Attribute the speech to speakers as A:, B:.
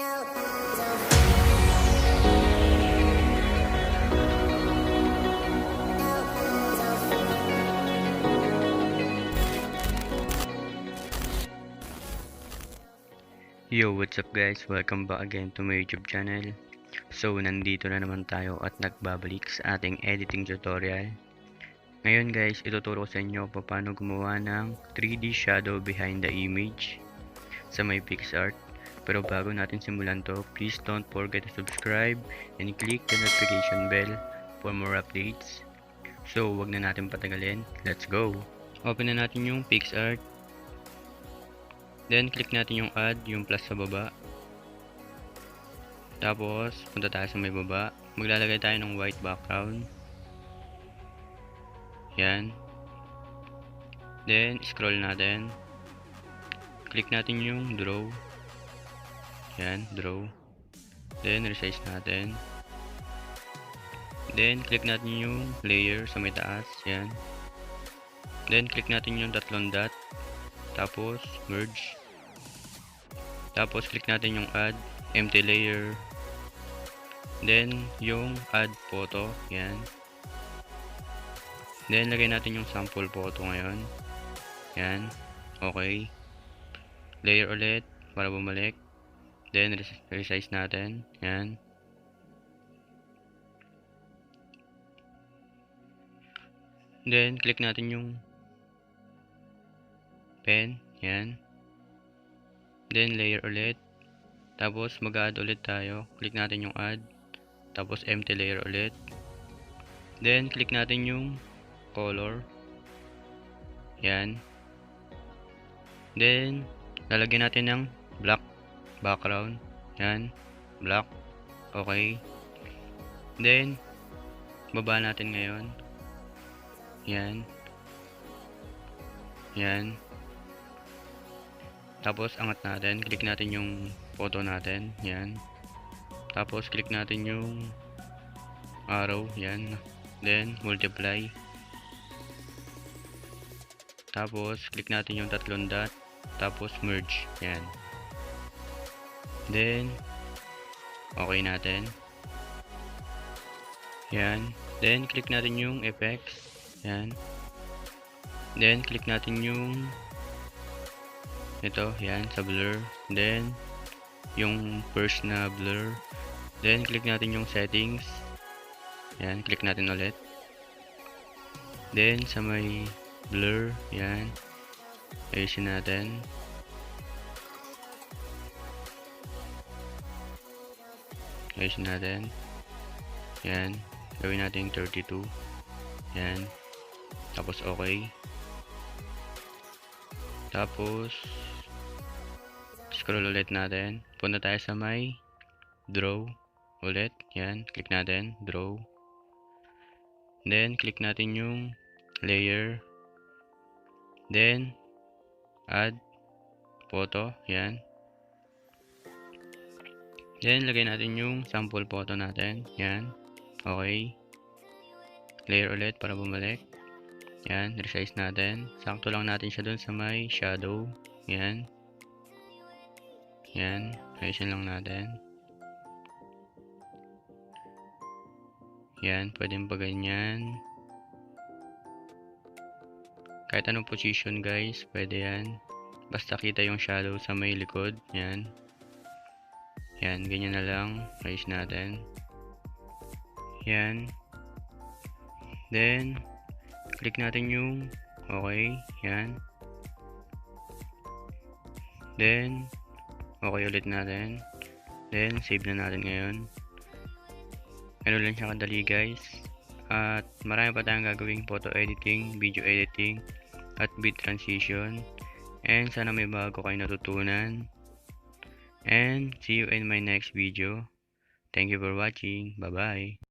A: Yo, what's up guys? Welcome back again to my YouTube channel. So, nandito na naman tayo at nagbabalik sa ating editing tutorial. Ngayon guys, ituturo ko sa inyo paano gumawa ng 3D shadow behind the image sa may PicsArt. Pero bago natin simulan to, please don't forget to subscribe and click the notification bell for more updates. So, wag na natin patagalin. Let's go! Open na natin yung PicsArt. Then, click natin yung add, yung plus sa baba. Tapos, punta tayo sa may baba. Maglalagay tayo ng white background. Yan. Then, scroll natin. Click natin yung draw. Yan, draw. Then, resize natin. Then, click natin yung layer sa may taas. Yan. Then, click natin yung tatlong dot. Tapos, merge. Tapos, click natin yung add, empty layer. Then, yung add photo. Yan. Then, lagay natin yung sample photo ngayon. Yan. Okay. Layer ulit, para bumalik. Then, resize natin. Yan. Then, click natin yung pen. Yan. Then, layer ulit. Tapos, mag-add ulit tayo. Click natin yung add. Tapos, empty layer ulit. Then, click natin yung color. Yan. Then, lalagyan natin ng black background. Yan. Black. Okay. Then, baba natin ngayon. Yan. Yan. Tapos, angat natin. Click natin yung photo natin. Yan. Tapos, click natin yung arrow. Yan. Then, multiply. Tapos, click natin yung tatlong dot. Tapos, merge. Yan. Then, okay natin. Yan. Then, click natin yung effects. Yan. Then, click natin yung ito, yan, sa blur. Then, yung first na blur. Then, click natin yung settings. Yan, click natin ulit. Then, sa may blur, yan. Ayusin natin. Ayusin natin. Yan. Gawin natin 32. Yan. Tapos, okay. Tapos, scroll ulit natin. Punta tayo sa may draw ulit. Yan. Click natin. Draw. Then, click natin yung layer. Then, add photo. Yan. Then, lagay natin yung sample photo natin. Yan. Okay. Layer ulit para bumalik. Yan, resize natin. Sakto lang natin siya dun sa may shadow. Yan. Yan, ayusin lang natin. Yan, pwedeng pa ganyan. Kahit anong position guys, pwede yan. Basta kita yung shadow sa may likod. Yan. Yan, ganyan na lang. Ayos natin. Yan. Then, click natin yung okay. Yan. Then, okay ulit natin. Then, save na natin ngayon. Ano lang siya kadali guys. At marami pa tayong gagawing photo editing, video editing, at beat transition. And sana may bago kayo natutunan. And see you in my next video. Thank you for watching. Bye bye.